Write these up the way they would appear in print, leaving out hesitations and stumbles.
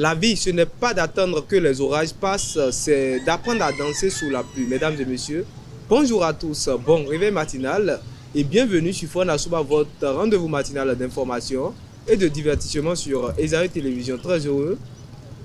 La vie, ce n'est pas d'attendre que les orages passent, c'est d'apprendre à danser sous la pluie. Mesdames et messieurs, bonjour à tous, bon réveil matinal et bienvenue sur Fona Souba, votre rendez-vous matinal d'information et de divertissement sur Esaïe Télévision. Très heureux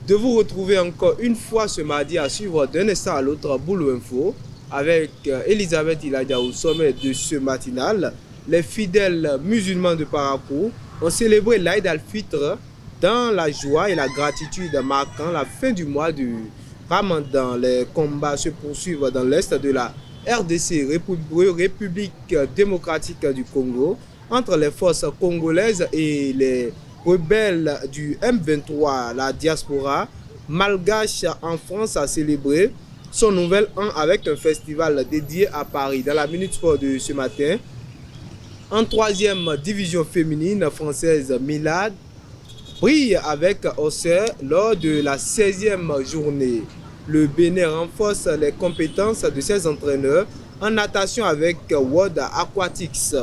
de vous retrouver encore une fois ce mardi à suivre d'un instant à l'autre Boulou Info avec Elisabeth Iladia au sommet de ce matinal. Les fidèles musulmans de Parakou ont célébré l'Aïd al-Fitr dans la joie et la gratitude marquant la fin du mois du Ramadan. Les combats se poursuivent dans l'est de la RDC, République démocratique du Congo, entre les forces congolaises et les rebelles du M23. La diaspora malgache en France a célébré son nouvel an avec un festival dédié à Paris. Dans la Minute Sport de ce matin, en troisième division féminine française, Milad brille avec Auxerre lors de la 16e journée. Le Bénin renforce les compétences de ses entraîneurs en natation avec World Aquatics.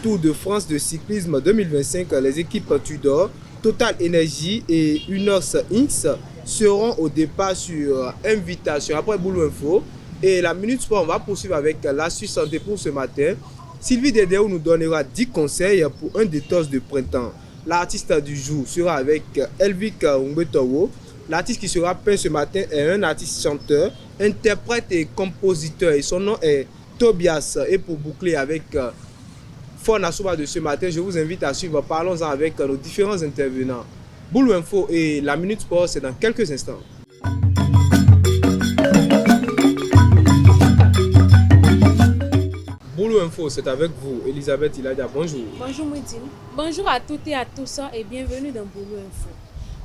Tour de France de cyclisme 2025, les équipes Tudor, Total Energy et Unox Inc. seront au départ sur invitation. Après Boulou Info et la Minute Sport, on va poursuivre avec l'astuce santé pour ce matin. Sylvie Dédéo nous donnera 10 conseils pour un détox de printemps. L'artiste du jour sera avec Elvic Umbetowo. L'artiste qui sera peint ce matin est un artiste chanteur, interprète et compositeur. Et son nom est Tobias. Et pour boucler avec Fona Souba de ce matin, je vous invite à suivre. Parlons-en avec nos différents intervenants. Boulou Info et la Minute Sport, c'est dans quelques instants. Boulou Info, c'est avec vous, Elisabeth Iladia. Bonjour. Bonjour Moudine. Bonjour à toutes et à tous et bienvenue dans Boulou Info.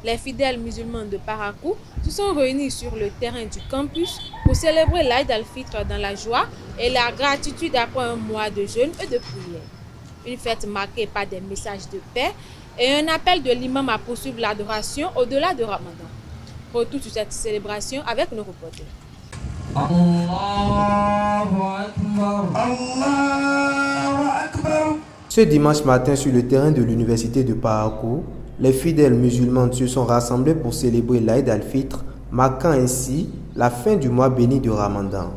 Les fidèles musulmans de Parakou se sont réunis sur le terrain du campus pour célébrer l'Aïd al-Fitr dans la joie et la gratitude après un mois de jeûne et de prière. Une fête marquée par des messages de paix et un appel de l'imam à poursuivre l'adoration au-delà de Ramadan. Retour sur cette célébration avec nos reporters. Ce dimanche matin, sur le terrain de l'université de Parakou, les fidèles musulmans se sont rassemblés pour célébrer l'Aïd al-Fitr, marquant ainsi la fin du mois béni de Ramadan.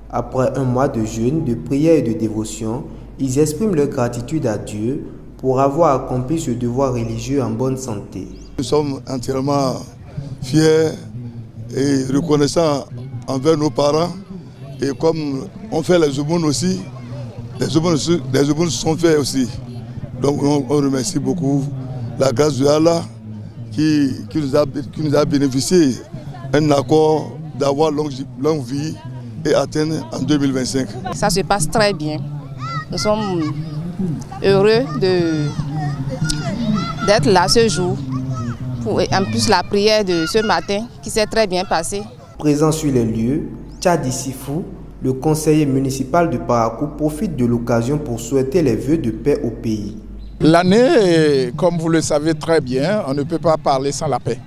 Après un mois de jeûne, de prière et de dévotion, ils expriment leur gratitude à Dieu pour avoir accompli ce devoir religieux en bonne santé. Nous sommes entièrement fiers et reconnaissants envers nos parents. Et comme on fait les aumônes aussi, les aumônes sont faits aussi. Donc on remercie beaucoup la grâce de Allah qui nous a bénéficié un accord d'avoir longue vie et atteindre en 2025. Ça se passe très bien. Nous sommes heureux d'être là ce jour. En plus la prière de ce matin qui s'est très bien passée. Présent sur les lieux, Tchadi Sifou, le conseiller municipal de Parakou, profite de l'occasion pour souhaiter les vœux de paix au pays. L'année, comme vous le savez très bien, on ne peut pas parler sans la paix.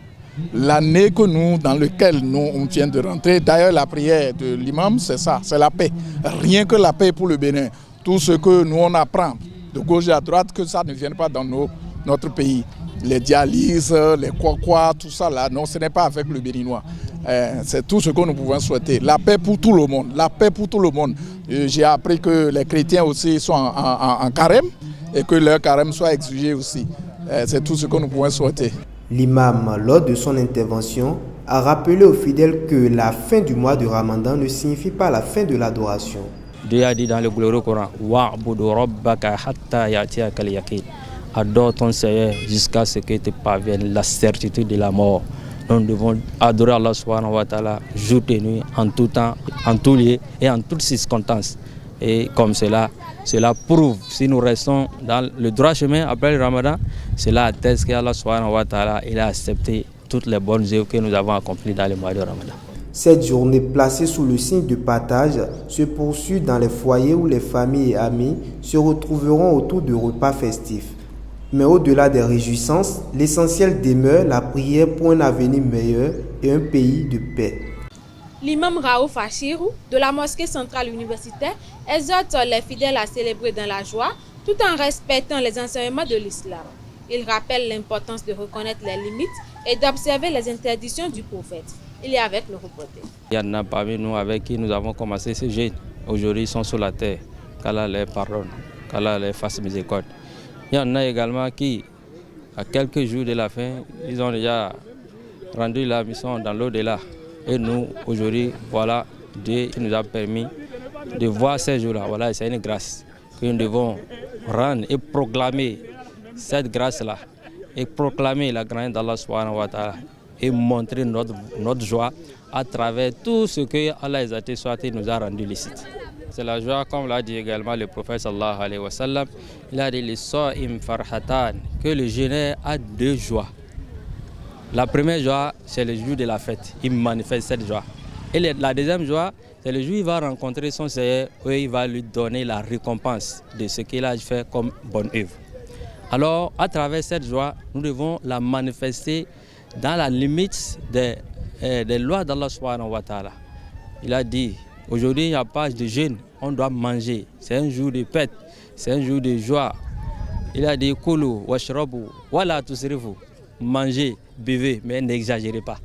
L'année dans laquelle on vient de rentrer, d'ailleurs la prière de l'imam, c'est ça, c'est la paix. Rien que la paix pour le Bénin. Tout ce que nous on apprend de gauche à droite, que ça ne vienne pas dans notre pays. Les dialyses, les quoi, tout ça là, non, ce n'est pas avec le Béninois. C'est tout ce que nous pouvons souhaiter. La paix pour tout le monde, la paix pour tout le monde. J'ai appris que les chrétiens aussi sont en carême et que leur carême soit exigé aussi. C'est tout ce que nous pouvons souhaiter. L'imam, lors de son intervention, a rappelé aux fidèles que la fin du mois de Ramadan ne signifie pas la fin de l'adoration. Dieu a dit dans le glorieux Coran, wa'budu rabbaka hatta ya'tiyakal yaqin. Adore ton Seigneur jusqu'à ce que te parvienne la certitude de la mort. Nous devons adorer Allah subhanahu wa ta'ala jour et nuit, en tout temps, en tout lieu et en toutes circonstances. Et comme cela prouve, si nous restons dans le droit chemin après le Ramadan, cela atteste qu'Allah subhanahu wa ta'ala il a accepté toutes les bonnes œuvres que nous avons accomplies dans le mois de Ramadan. Cette journée placée sous le signe de partage se poursuit dans les foyers où les familles et amis se retrouveront autour de repas festifs. Mais au-delà des réjouissances, l'essentiel demeure la prière pour un avenir meilleur et un pays de paix. L'imam Raouf Achirou de la mosquée centrale universitaire exhorte les fidèles à célébrer dans la joie tout en respectant les enseignements de l'islam. Il rappelle l'importance de reconnaître les limites et d'observer les interdictions du prophète. Il est avec le reporter. Il y en a parmi nous avec qui nous avons commencé ce jeûne. Aujourd'hui, ils sont sur la terre. Qu'Allah les pardonne, qu'Allah les fasse miséricorde. Il y en a également qui, à quelques jours de la fin, ils ont déjà rendu la mission dans l'au-delà. Et nous, aujourd'hui, voilà, Dieu nous a permis de voir ces jours-là. Voilà, c'est une grâce que nous devons rendre et proclamer cette grâce-là. Et proclamer la grâce d'Allah subhanahu wa ta'ala. Et montrer notre joie à travers tout ce que Allah nous a rendu licite. C'est la joie, comme l'a dit également le prophète sallallahu alayhi wa sallam. Il a dit le sa'im farhatan, que le jeûneur a deux joies. La première joie, c'est le jour de la fête. Il manifeste cette joie. Et la deuxième joie, c'est le jour où il va rencontrer son Seigneur, où il va lui donner la récompense de ce qu'il a fait comme bonne œuvre. Alors, à travers cette joie, nous devons la manifester dans la limite des lois d'Allah subhanahu wa ta'ala. Il a dit, aujourd'hui il n'y a pas de jeûne, on doit manger. C'est un jour de fête, c'est un jour de joie. Il a dit, Kulu, washrabu, wala tusrifu. Mangez, buvez, mais n'exagérez pas.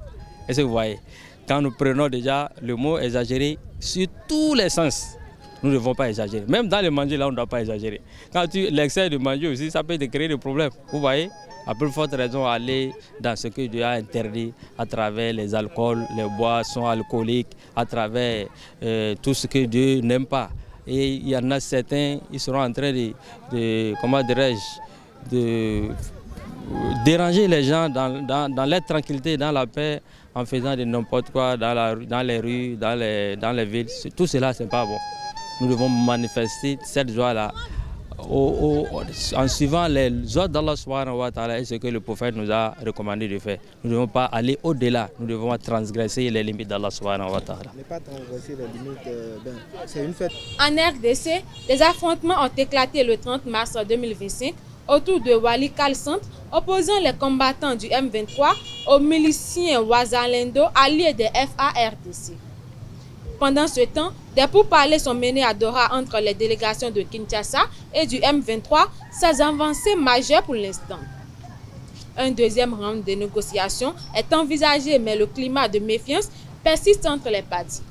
Est-ce que vous voyez? Quand nous prenons déjà le mot exagérer sur tous les sens, nous ne devons pas exagérer. Même dans le manger, là, on ne doit pas exagérer. Quand l'excès de manger aussi, ça peut te créer des problèmes. Vous voyez? À plus forte raison, aller dans ce que Dieu a interdit à travers les alcools, les boissons alcooliques, à travers tout ce que Dieu n'aime pas. Et il y en a certains, ils seront en train comment dirais-je, de déranger les gens dans leur tranquillité, dans la paix, en faisant de n'importe quoi dans les rues, dans les villes. Tout cela, ce n'est pas bon. Nous devons manifester cette joie-là en suivant les ordres d'Allah subhanahu wa ta'ala et ce que le prophète nous a recommandé de faire. Nous ne devons pas aller au-delà, nous devons transgresser les limites d'Allah subhanahu wa ta'ala. Ne pas transgresser les limites, c'est une fête. En RDC, des affrontements ont éclaté le 30 mars 2025 autour de Wali Kal-Centre, opposant les combattants du M23 aux miliciens Wazalendo alliés des FARDC. Pendant ce temps, des pourparlers sont menés à Doha entre les délégations de Kinshasa et du M23, sans avancée majeure pour l'instant. Un deuxième round de négociations est envisagé, mais le climat de méfiance persiste entre les parties.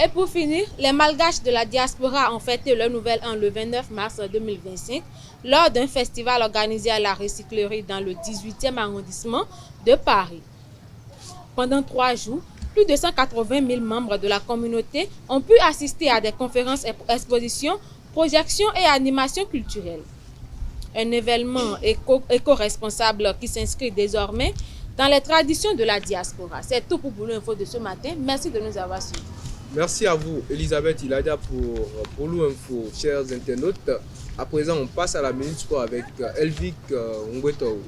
Et pour finir, les Malgaches de la diaspora ont fêté leur nouvel an le 29 mars 2025 lors d'un festival organisé à la recyclerie dans le 18e arrondissement de Paris. Pendant 3 jours, plus de 180 000 membres de la communauté ont pu assister à des conférences, expositions, projections et animations culturelles. Un événement éco-responsable qui s'inscrit désormais dans les traditions de la diaspora. C'est tout pour Boulou Info de ce matin. Merci de nous avoir suivis. Merci à vous, Elisabeth Iladia, pour Boulou Info, chers internautes. À présent, on passe à la Minute Sport avec Elvic Ngwetou.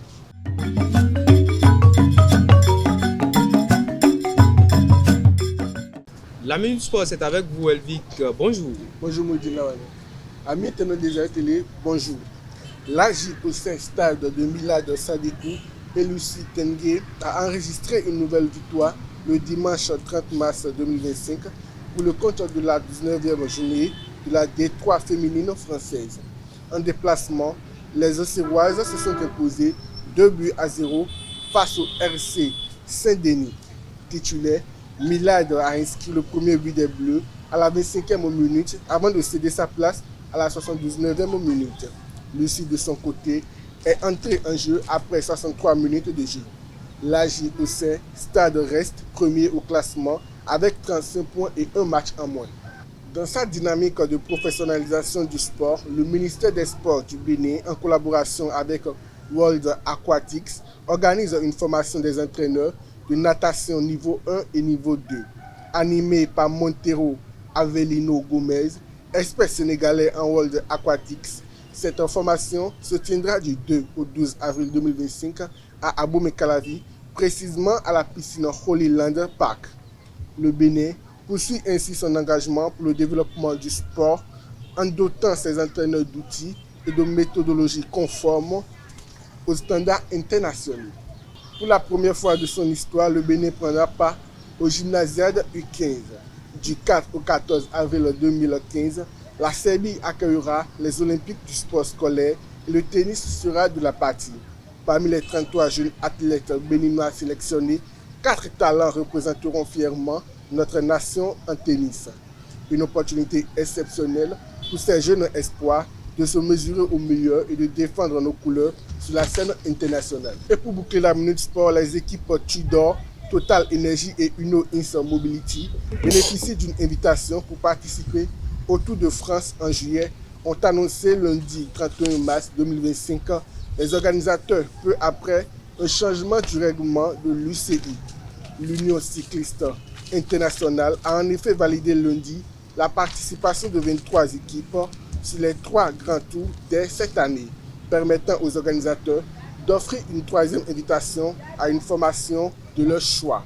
La Minute Sport, c'est avec vous, Elvic. Bonjour. Bonjour, Moudina. Amis internautes des télé, bonjour. L'AJOC Stade de Milad Sadikou et Lucie Tengue a enregistré une nouvelle victoire le dimanche 30 mars 2025 pour le compte de la 19e journée de la D3 féminine française. En déplacement, les Auxerroises se sont imposées 2-0 face au RC Saint-Denis. Titulaire, Milad a inscrit le premier but des Bleus à la 25e minute avant de céder sa place à la 79e minute. Lucie, de son côté, est entrée en jeu après 63 minutes de jeu. L'AJOC Stade reste premier au classement avec 35 points et un match en moins. Dans sa dynamique de professionnalisation du sport, le ministère des Sports du Bénin, en collaboration avec World Aquatics, organise une formation des entraîneurs de natation niveau 1 et niveau 2. Animé par Montero Avelino Gomez, expert sénégalais en World Aquatics, cette formation se tiendra du 2 au 12 avril 2025 à Abomey-Calavi, précisément à la piscine Holy Land Park. Le Bénin poursuit ainsi son engagement pour le développement du sport en dotant ses entraîneurs d'outils et de méthodologies conformes aux standards internationaux. Pour la première fois de son histoire, le Bénin prendra part au Gymnasiade U15. Du 4 au 14 avril 2015, la Serbie accueillera les Olympiques du sport scolaire et le tennis sera de la partie. Parmi les 33 jeunes athlètes béninois sélectionnés, 4 talents représenteront fièrement notre nation en tennis. Une opportunité exceptionnelle pour ces jeunes espoirs de se mesurer au meilleur et de défendre nos couleurs sur la scène internationale. Et pour boucler la Minute Sport, les équipes Tudor, Total Energy et Uno Ins Mobility bénéficient d'une invitation pour participer au Tour de France en juillet, ont annoncé lundi 31 mars 2025 les organisateurs peu après un changement du règlement de l'UCI. L'Union cycliste internationale a en effet validé lundi la participation de 23 équipes sur les 3 grands tours dès cette année, permettant aux organisateurs d'offrir une 3e invitation à une formation de leur choix.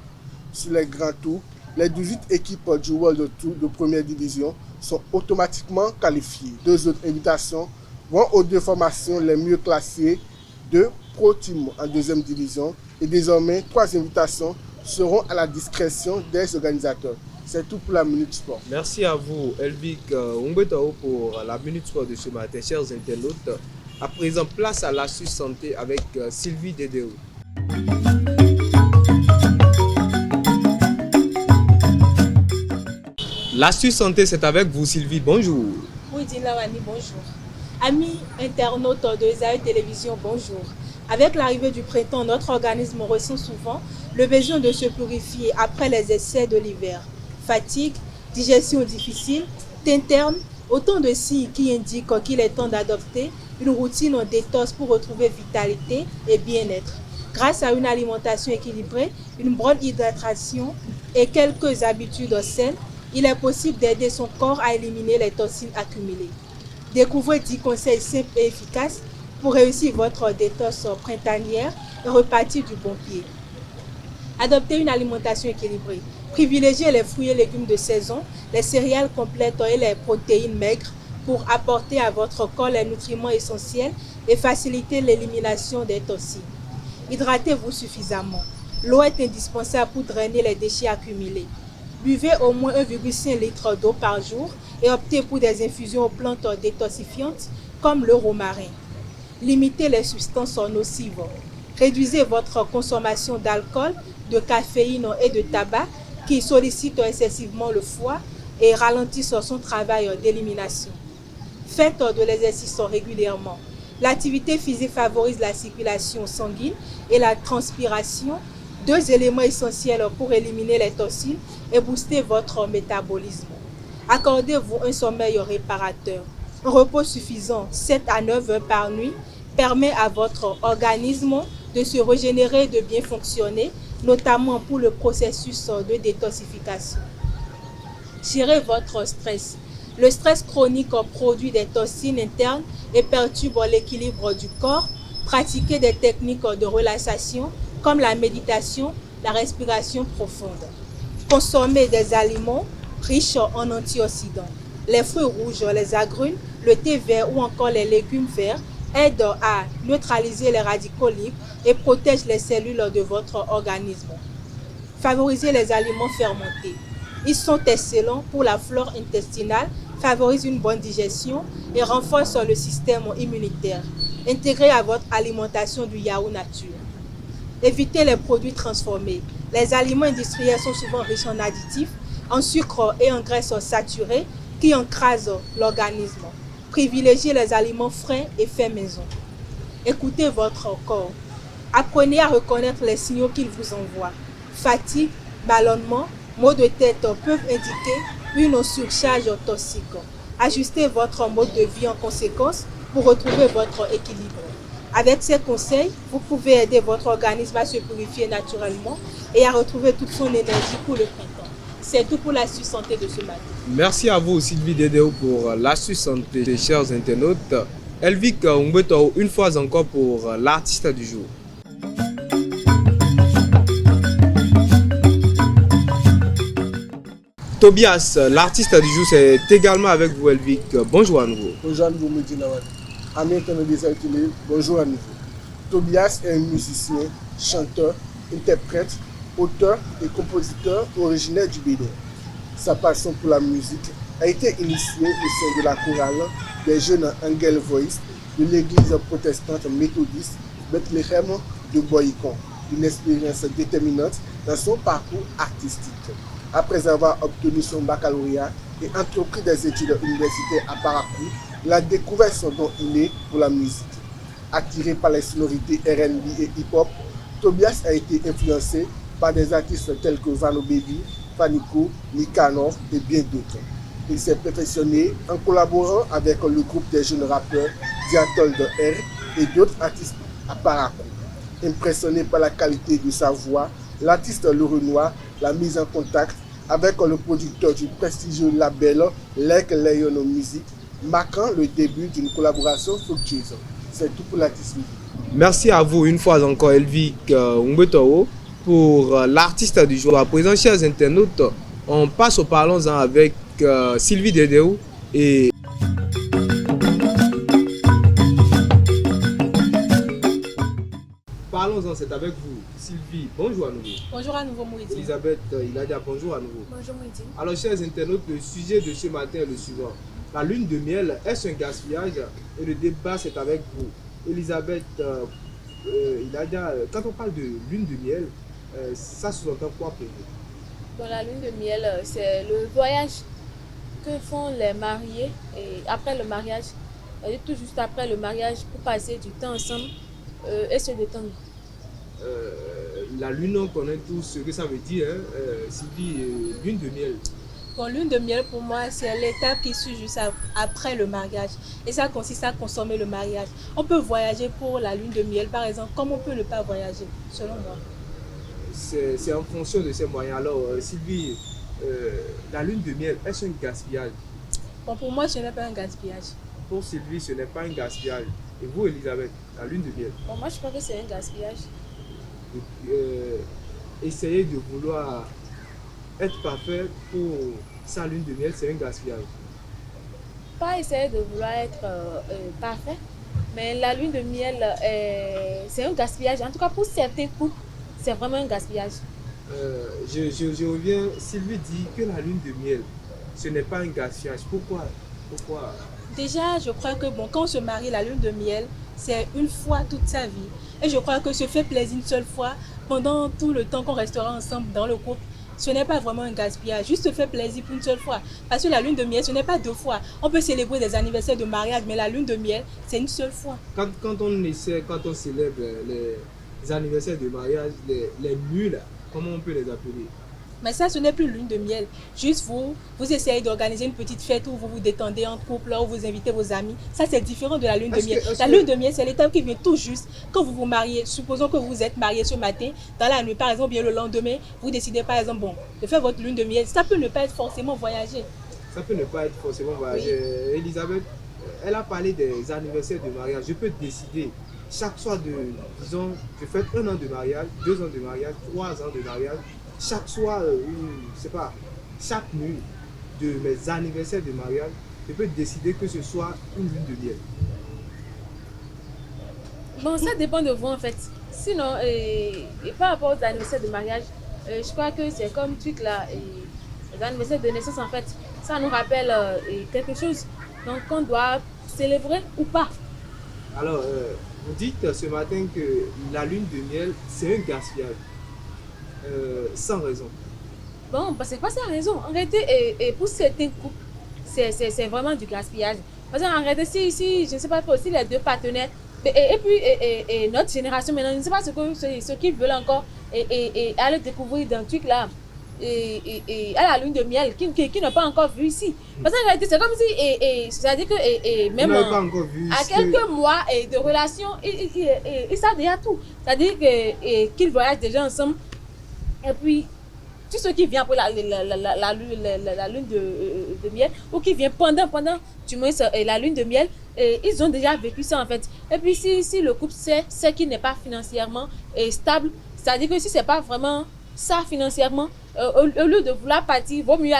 Sur les grands tours, les 18 équipes du World Tour de première division sont automatiquement qualifiées. 2 autres invitations vont aux 2 formations les mieux classées de Pro Team en 2e division et désormais 3 invitations seront à la discrétion des organisateurs. C'est tout pour la Minute Sport. Merci à vous, Elvic Umbetao, pour la Minute Sport de ce matin, chers internautes. À présent, place à l'astuce santé avec Sylvie Dédéo. L'astuce santé, c'est avec vous, Sylvie. Bonjour. Oui, Dinawani, bonjour. Amis internautes de Esaü Télévision, bonjour. Avec l'arrivée du printemps, notre organisme ressent souvent le besoin de se purifier après les essais de l'hiver. Fatigue, digestion difficile, teint terne, autant de signes qui indiquent qu'il est temps d'adopter une routine en détox pour retrouver vitalité et bien-être. Grâce à une alimentation équilibrée, une bonne hydratation et quelques habitudes saines, il est possible d'aider son corps à éliminer les toxines accumulées. Découvrez 10 conseils simples et efficaces pour réussir votre détox printanière et repartir du bon pied. Adoptez une alimentation équilibrée. Privilégiez les fruits et légumes de saison, les céréales complètes et les protéines maigres pour apporter à votre corps les nutriments essentiels et faciliter l'élimination des toxines. Hydratez-vous suffisamment. L'eau est indispensable pour drainer les déchets accumulés. Buvez au moins 1,5 litre d'eau par jour et optez pour des infusions aux plantes détoxifiantes comme le romarin. Limitez les substances nocives. Réduisez votre consommation d'alcool, de caféine et de tabac qui sollicitent excessivement le foie et ralentissent son travail d'élimination. Faites de l'exercice régulièrement. L'activité physique favorise la circulation sanguine et la transpiration, 2 éléments essentiels pour éliminer les toxines et booster votre métabolisme. Accordez-vous un sommeil réparateur. Un repos suffisant, 7 à 9 heures par nuit, permet à votre organisme de se régénérer et de bien fonctionner, notamment pour le processus de détoxification. Gérez votre stress. Le stress chronique produit des toxines internes et perturbe l'équilibre du corps. Pratiquez des techniques de relaxation comme la méditation, la respiration profonde. Consommez des aliments riches en antioxydants. Les fruits rouges, les agrumes, le thé vert ou encore les légumes verts aident à neutraliser les radicaux libres et protègent les cellules de votre organisme. Favorisez les aliments fermentés. Ils sont excellents pour la flore intestinale, favorisent une bonne digestion et renforcent le système immunitaire. Intégrez à votre alimentation du yaourt nature. Évitez les produits transformés. Les aliments industriels sont souvent riches en additifs, en sucre et en graisses saturées qui encrasent l'organisme. Privilégiez les aliments frais et faits maison. Écoutez votre corps. Apprenez à reconnaître les signaux qu'il vous envoie. Fatigue, ballonnement, maux de tête peuvent indiquer une surcharge toxique. Ajustez votre mode de vie en conséquence pour retrouver votre équilibre. Avec ces conseils, vous pouvez aider votre organisme à se purifier naturellement et à retrouver toute son énergie pour le printemps. C'est tout pour l'astuce santé de ce matin. Merci à vous, Sylvie Dédéo, pour l'astuce santé des chers internautes. Elvic Umbetao, une fois encore pour l'artiste du jour. Tobias, l'artiste du jour, c'est également avec vous, Elvic. Bonjour à nouveau. Bonjour à nouveau, Medinawani. Amis internautes des Esaü Télé, bonjour à nouveau. Tobias est un musicien, chanteur, interprète, auteur et compositeur originaire du Bénin. Sa passion pour la musique a été initiée au sein de la chorale des jeunes Angel Voice de l'église protestante méthodiste Bethléem de Boycon, une expérience déterminante dans son parcours artistique. Après avoir obtenu son baccalauréat et entrepris des études universitaires à Parakou, il a découvert son don inné pour la musique. Attiré par les sonorités R&B et hip-hop, Tobias a été influencé par des artistes tels que Vano Baby, Fanico, Nicanor et bien d'autres. Il s'est perfectionné en collaborant avec le groupe des jeunes rappeurs Diatold R et d'autres artistes à Parakou. Impressionné par la qualité de sa voix, l'artiste Lorenois l'a mise en contact avec le producteur du prestigieux label Lek Leon Music, marquant le début d'une collaboration fructueuse. C'est tout pour l'artiste. Merci à vous une fois encore, Elvic Umbetao, pour l'artiste du jour. À présent, chers internautes, on passe au parlons-en avec Sylvie Dedéou et parlons-en, c'est avec vous. Sylvie, bonjour à nouveau. Bonjour à nouveau, Mouidi. Elisabeth Iladia, bonjour à nouveau. Bonjour, Mouidi. Alors, chers internautes, le sujet de ce matin est le suivant. La lune de miel, est-ce un gaspillage? Et le débat, c'est avec vous. Elisabeth Iladia, quand on parle de lune de miel, ça sous-entend quoi pour vous? Dans la lune de miel, c'est le voyage que font les mariés et après le mariage, tout juste après le mariage, pour passer du temps ensemble et se détendre. La lune, on connaît tous ce que ça veut dire, hein? Sylvie, lune de miel. Bon, lune de miel, pour moi, c'est l'étape qui suit juste après le mariage. Et ça consiste à consommer le mariage. On peut voyager pour la lune de miel, par exemple, comme on peut ne pas voyager, selon moi. C'est en fonction de ces moyens. Alors, Sylvie, la lune de miel, est-ce un gaspillage? Bon, pour moi, ce n'est pas un gaspillage. Pour Sylvie, ce n'est pas un gaspillage. Et vous, Elisabeth, la lune de miel? Bon, moi, je crois que c'est un gaspillage. Essayer de vouloir être parfait pour sa lune de miel, c'est un gaspillage. Pas essayer de vouloir être parfait, mais la lune de miel, c'est un gaspillage. En tout cas, pour certains couples, c'est vraiment un gaspillage. Je reviens, Sylvie dit que la lune de miel, ce n'est pas un gaspillage. Pourquoi? Déjà, je crois que bon, quand on se marie, la lune de miel, c'est une fois toute sa vie. Et je crois que se faire plaisir une seule fois, pendant tout le temps qu'on restera ensemble dans le couple, ce n'est pas vraiment un gaspillage. Juste se faire plaisir pour une seule fois. Parce que la lune de miel, ce n'est pas 2 fois. On peut célébrer des anniversaires de mariage, mais la lune de miel, c'est une seule fois. Quand on célèbre les anniversaires de mariage, les mules, comment on peut les appeler? Mais ça, ce n'est plus lune de miel. Juste vous essayez d'organiser une petite fête où vous vous détendez en couple, où vous invitez vos amis. Ça, c'est différent de la lune de miel. La lune de miel, c'est l'étape qui vient tout juste quand vous vous mariez. Supposons que vous êtes mariés ce matin, dans la nuit, par exemple, bien le lendemain, vous décidez par exemple, bon, de faire votre lune de miel. Ça peut ne pas être forcément voyager. Ça peut ne pas être forcément voyager. Oui. Elisabeth, elle a parlé des anniversaires de mariage. Je peux décider chaque soir disons, je fais 1 an de mariage, 2 ans de mariage, 3 ans de mariage. Chaque soir, je sais pas, chaque nuit de mes anniversaires de mariage, je peux décider que ce soit une lune de miel. Bon, ça dépend de vous en fait. Sinon, et par rapport aux anniversaires de mariage, je crois que c'est comme truc là, les anniversaires de naissance en fait, ça nous rappelle quelque chose. Donc on doit célébrer ou pas. Alors, vous dites ce matin que la lune de miel, c'est un gaspillage. Sans raison. Bon, c'est pas sans raison. En réalité, et pour certains couples, c'est vraiment du gaspillage. Parce qu'en réalité, si je ne sais pas trop, si les 2 partenaires, et puis notre génération maintenant, je ne sais pas ce qu'ils veulent encore, et aller découvrir dans un truc là, et à la lune de miel, qui n'a pas encore vu ici. Parce qu'en réalité, c'est comme si, c'est-à-dire que même à quelques mois de relation, ils savent déjà tout. C'est-à-dire qu'ils voyagent déjà ensemble. Et puis, tout ce qui vient après la lune de miel, ou qui vient pendant du moins la lune de miel, ils ont déjà vécu ça en fait. Et puis, si le couple sait qu'il n'est pas financièrement stable, c'est-à-dire que si ce n'est pas vraiment ça financièrement, au lieu de vouloir partir, il vaut mieux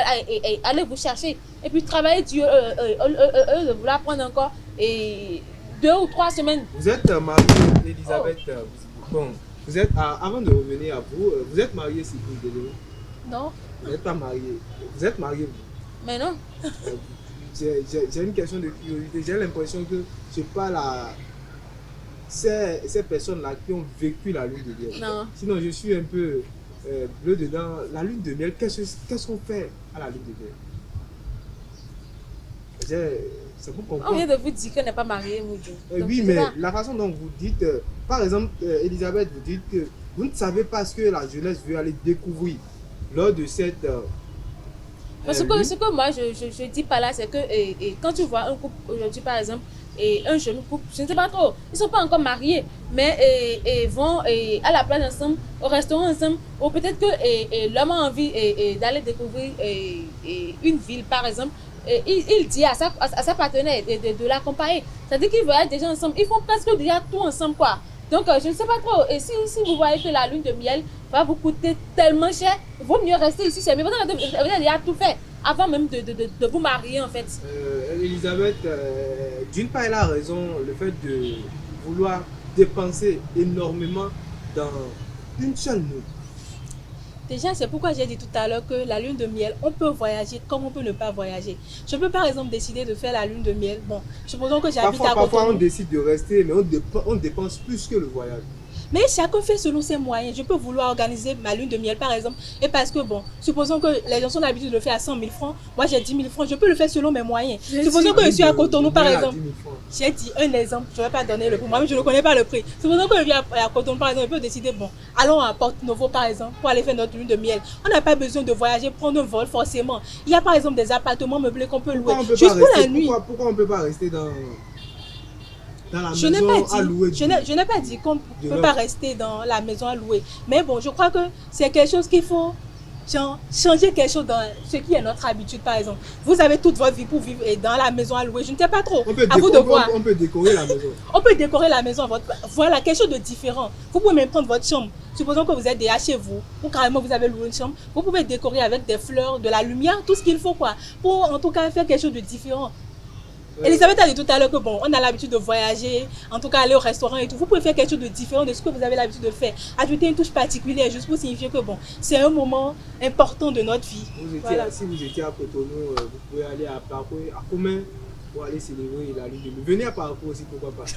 aller vous chercher. Et puis, travailler dur, au lieu de vouloir prendre encore 2 ou 3 semaines. Vous êtes mariée, Elisabeth. Bon. Vous êtes, avant de revenir à vous, vous êtes mariée, si vous voulez? Non. Vous n'êtes pas mariée. Vous êtes mariée, vous? Mais non. J'ai une question de curiosité. J'ai l'impression que je parle ces personnes-là qui ont vécu la lune de miel. Non. Sinon, je suis un peu bleu dedans. La lune de miel, qu'est-ce qu'on fait à la lune de miel? C'est pour comprendre. On vient de vous dire qu'elle n'est pas mariée, Moudou. Oui, mais la façon dont vous dites, par exemple, Elisabeth, vous dites que vous ne savez pas ce que la jeunesse veut aller découvrir lors de cette... ce que moi je dis par là, c'est que quand tu vois un couple aujourd'hui, par exemple, un jeune couple, je ne sais pas trop, ils ne sont pas encore mariés, mais vont à la plage ensemble, au restaurant ensemble, ou peut-être que l'homme a envie d'aller découvrir une ville, par exemple. Il dit à sa partenaire de l'accompagner. C'est-à-dire qu'ils voyagent déjà ensemble. Ils font presque déjà tout ensemble, quoi. Donc, je ne sais pas trop. Et si vous voyez que la lune de miel va vous coûter tellement cher, il vaut mieux rester ici. Mais vous avez déjà tout fait avant même de vous marier, en fait. Elisabeth, d'une part, elle a raison. Le fait de vouloir dépenser énormément dans une seule nuit. Déjà, c'est pourquoi j'ai dit tout à l'heure que la lune de miel, on peut voyager comme on peut ne pas voyager. Je peux par exemple décider de faire la lune de miel. Bon, supposons que j'habite à Cotonou. Parfois, on décide de rester, mais on dépense plus que le voyage. Mais chacun fait selon ses moyens. Je peux vouloir organiser ma lune de miel, par exemple. Et parce que, bon, supposons que les gens ont l'habitude de le faire à 100 000 francs. Moi, j'ai 10 000 francs. Je peux le faire selon mes moyens. Supposons que je suis à Cotonou, par exemple. J'ai dit un exemple. Je ne vais pas donner le prix. Moi-même, je ne connais pas le prix. Supposons que je viens à Cotonou, par exemple. Je peux décider, bon, allons à Porto Novo, par exemple, pour aller faire notre lune de miel. On n'a pas besoin de voyager, prendre un vol, forcément. Il y a, par exemple, des appartements meublés qu'on peut louer. Juste pour la nuit. Pourquoi on ne peut pas rester dans la je maison n'ai à louer? Je n'ai pas dit qu'on ne peut pas rester dans la maison à louer. Mais bon, je crois que c'est quelque chose qu'il faut changer quelque chose dans ce qui est notre habitude, par exemple. Vous avez toute votre vie pour vivre dans la maison à louer. Je ne sais pas trop. À vous de voir. On peut décorer la maison. On peut décorer la maison. Voilà, quelque chose de différent. Vous pouvez même prendre votre chambre. Supposons que vous êtes déjà chez vous, ou carrément vous avez loué une chambre. Vous pouvez décorer avec des fleurs, de la lumière, tout ce qu'il faut, quoi. Pour en tout cas faire quelque chose de différent. Elisabeth a dit tout à l'heure que bon, on a l'habitude de voyager, en tout cas aller au restaurant et tout. Vous pouvez faire quelque chose de différent de ce que vous avez l'habitude de faire. Ajouter une touche particulière juste pour signifier que bon, c'est un moment important de notre vie. Si vous étiez à Cotonou, vous pouvez aller à Parcours, à Commun pour aller célébrer la lune de miel. Venez à Parcours aussi, pourquoi pas.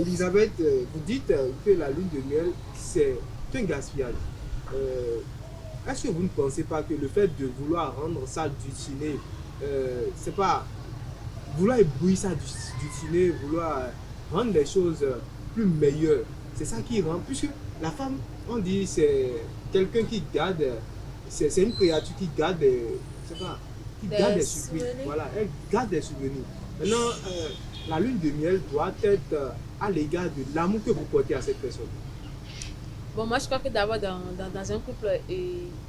Elisabeth, vous dites que la lune de miel, c'est un gaspillage. Est-ce que vous ne pensez pas que le fait de vouloir rendre ça dulciné, c'est pas... vouloir éblouir ça du ciné, vouloir rendre les choses plus meilleures, c'est ça qui rend, puisque la femme, on dit, c'est quelqu'un qui garde, c'est une créature qui garde, qui garde des souvenirs. Voilà, elle garde des souvenirs. Maintenant, la lune de miel doit être à l'égard de l'amour que vous portez à cette personne. Bon, moi, je crois que d'abord, dans un couple,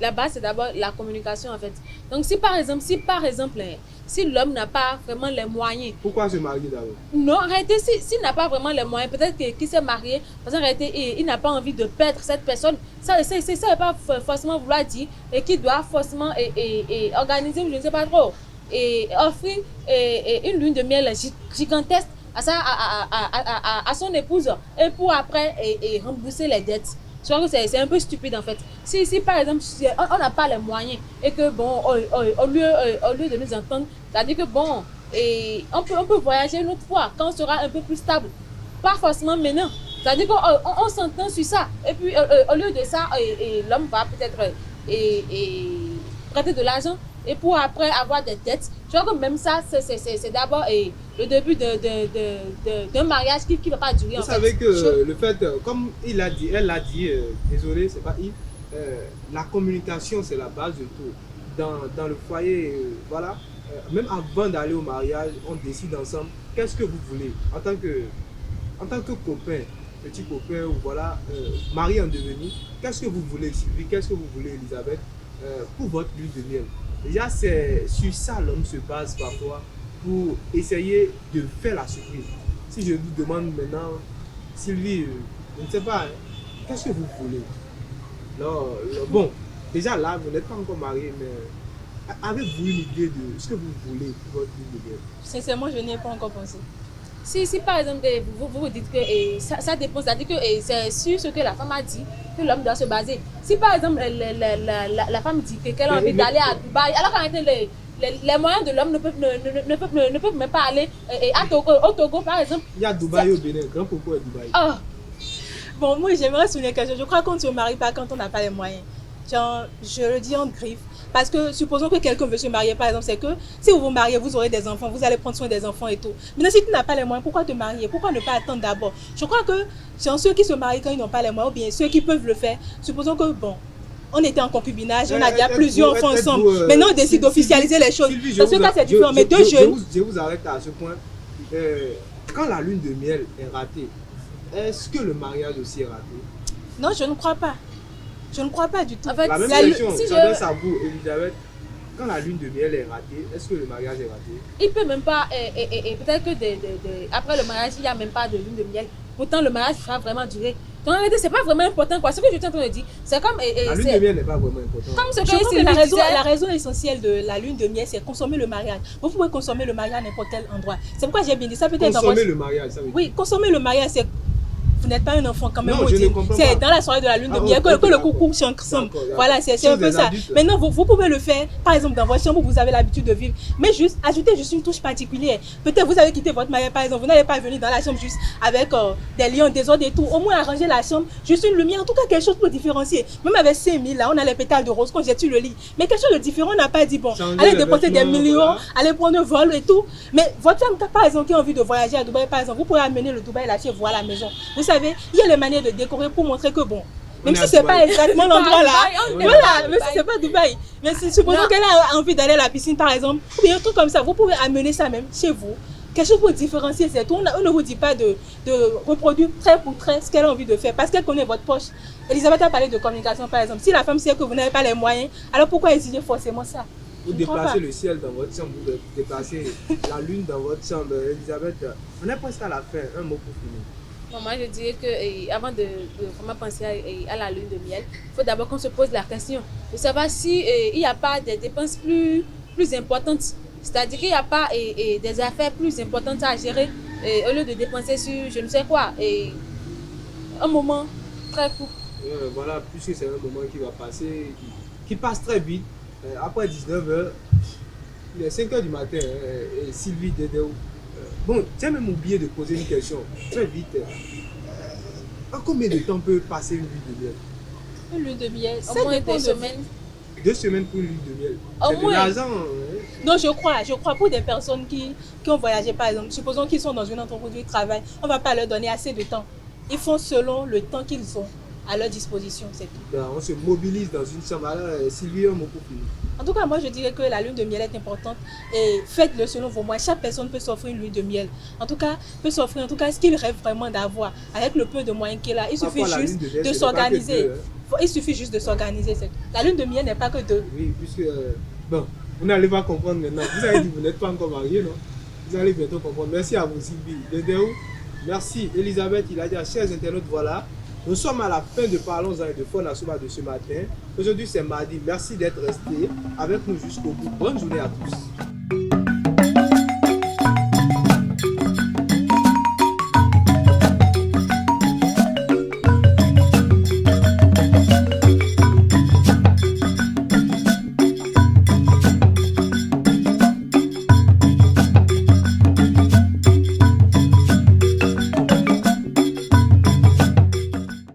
la base, c'est d'abord la communication, en fait. Donc, si par exemple, si l'homme n'a pas vraiment les moyens... Pourquoi se marier d'abord? Non, en réalité, s'il n'a pas vraiment les moyens, peut-être qu'il s'est marié, parce qu'en réalité, il n'a pas envie de perdre cette personne. Ça ne veut pas forcément vouloir dire qu'il doit forcément organiser, je ne sais pas trop, et offrir une lune de miel gigantesque à son épouse, et pour après rembourser les dettes. Je crois que c'est un peu stupide en fait. Si par exemple on n'a pas les moyens et que bon, au lieu de nous entendre, c'est-à-dire que bon, on peut voyager une autre fois quand on sera un peu plus stable. Pas forcément maintenant. C'est-à-dire qu'on s'entend sur ça. Et puis au lieu de ça, l'homme va peut-être prêter de l'argent et pour après avoir des dettes. Je crois que même ça, c'est d'abord le début d'un mariage qui ne va pas durer. Vous savez que le fait, comme elle l'a dit, désolé, c'est pas il, la communication c'est la base de tout. Dans le foyer, voilà, même avant d'aller au mariage, on décide ensemble qu'est-ce que vous voulez en tant que copain, petit copain ou voilà, mari en devenir, qu'est-ce que vous voulez Sylvie, qu'est-ce que vous voulez Elisabeth pour votre lune de miel. Déjà, c'est sur ça l'homme se base parfois pour essayer de faire la surprise. Si je vous demande maintenant, Sylvie, je ne sais pas, qu'est-ce que vous voulez? Bon, déjà là, vous n'êtes pas encore marié, mais avez-vous une idée de ce que vous voulez pour votre lune de miel? Sincèrement, je n'y ai pas encore pensé. Si par exemple, vous dites que ça dépend, c'est-à-dire que c'est sur ce que la femme a dit que l'homme doit se baser. Si par exemple, la femme dit qu'elle a envie d'aller à Dubaï, alors qu'en réalité, les moyens de l'homme ne peuvent même pas aller au Togo, par exemple. Il y a Dubaï au Bénin. Grand pourquoi est Dubaï? Oh. Bon, moi, j'aimerais souligner quelque chose. Je crois qu'on ne se marie pas quand on n'a pas les moyens. Genre, je le dis en griffe. Parce que supposons que quelqu'un veut se marier, par exemple, c'est que si vous vous mariez, vous aurez des enfants, vous allez prendre soin des enfants et tout. Maintenant, si tu n'as pas les moyens, pourquoi te marier? Pourquoi ne pas attendre d'abord? Je crois que c'est ceux qui se marient quand ils n'ont pas les moyens, ou bien ceux qui peuvent le faire. Supposons que, bon, on était en concubinage, on a déjà plusieurs enfants ensemble. Maintenant, on décide d'officialiser les choses. Dans ce cas, c'est différent. Mais deux jeunes... Je vous arrête à ce point. Quand la lune de miel est ratée, est-ce que le mariage aussi est raté? Non, je ne crois pas. Je ne crois pas du tout. En fait, la même question, si j'adresse à vous, Elisabeth. Quand la lune de miel est ratée, est-ce que le mariage est raté? Il peut même pas, peut-être que après le mariage, il n'y a même pas de lune de miel. Pourtant, le mariage va vraiment durer. Donc, en réalité, ce n'est pas vraiment important, quoi. Ce que je suis en train de dire, c'est comme... la lune de miel n'est pas vraiment importante. Comme ce que je pense que la raison essentielle de la lune de miel, c'est consommer le mariage. Vous pouvez consommer le mariage à n'importe quel endroit. C'est pourquoi j'ai bien dit ça. Peut-être consommer le mariage, ça veut dire... Oui, consommer le mariage, c'est... Vous n'êtes pas un enfant quand même. Non, je ne comprends pas. C'est dans la soirée de la lune de miel que le coucou chante ensemble. Voilà, c'est un peu ça. Adultes. Maintenant, vous pouvez le faire, par exemple, dans votre chambre où vous avez l'habitude de vivre. Mais juste, ajoutez juste une touche particulière. Peut-être vous avez quitté votre mariage, par exemple, vous n'allez pas venir dans la chambre juste avec des lions, des ordres et tout. Au moins, arranger la chambre, juste une lumière, en tout cas, quelque chose pour différencier. Même avec 5000, là, on a les pétales de rose qu'on jette sur le lit. Mais quelque chose de différent, on n'a pas dit, bon, allez dépenser des millions, voilà. Allez prendre un vol et tout. Mais votre femme, par exemple, qui a envie de voyager à Dubaï, par exemple, vous pourrez amener le Dubaï là chez vous à la maison. Vous savez, il y a les manières de décorer pour montrer que bon, même si c'est pas exactement l'endroit là, voilà, mais si c'est pas Dubaï, mais supposons qu'elle a envie d'aller à la piscine par exemple, ou bien un truc comme ça, vous pouvez amener ça même chez vous, quelque chose pour différencier, c'est tout. On ne vous dit pas de reproduire trait pour trait ce qu'elle a envie de faire, parce qu'elle connaît votre poche. Elisabeth a parlé de communication par exemple, si la femme sait que vous n'avez pas les moyens, alors pourquoi exiger forcément ça? Vous déplacez le ciel dans votre chambre, vous déplacez la lune dans votre chambre. Elisabeth, on est presque à la fin, un mot pour finir. Bon, moi, je dirais qu'avant de vraiment penser à la lune de miel, il faut d'abord qu'on se pose la question de savoir s'il n'y a pas des dépenses plus importantes. C'est-à-dire qu'il n'y a pas des affaires plus importantes à gérer au lieu de dépenser sur je ne sais quoi. Un moment très court. Voilà, puisque c'est un moment qui va passer, qui passe très vite. Après 19h, il est 5h du matin, et Sylvie Dédéou. Bon, j'ai même oublié de poser une question, très vite. En combien de temps peut passer une lune de miel? Une lune de miel, au moins 2 semaines. 2 semaines pour une lune de miel. Au C'est moins. de l'argent. Non, je crois pour des personnes qui ont voyagé par exemple, supposons qu'ils sont dans une entreprise où ils travaillent, on ne va pas leur donner assez de temps. Ils font selon le temps qu'ils ont à leur disposition, c'est tout. Ben, on se mobilise dans une chambre. Alors, Sylvie, un mot pour finir. En tout cas, moi je dirais que la lune de miel est importante et faites-le selon vos moyens. Chaque personne peut s'offrir une lune de miel. En tout cas, peut s'offrir ce qu'il rêve vraiment d'avoir avec le peu de moyens qu'il a. Il suffit juste de s'organiser. Il suffit juste de s'organiser. La lune de miel n'est pas que 2. Oui, puisque bon, vous n'allez pas comprendre maintenant. Vous avez dit que vous n'êtes pas encore marié, non? Vous allez bientôt comprendre. Merci à vous, Sylvie. Dédéou. Merci, Elisabeth. Il a dit à chers internautes, voilà. Nous sommes à la fin de Parlons-en et de Faune Assoba de ce matin. Aujourd'hui, c'est mardi. Merci d'être resté avec nous jusqu'au bout. Bonne journée à tous.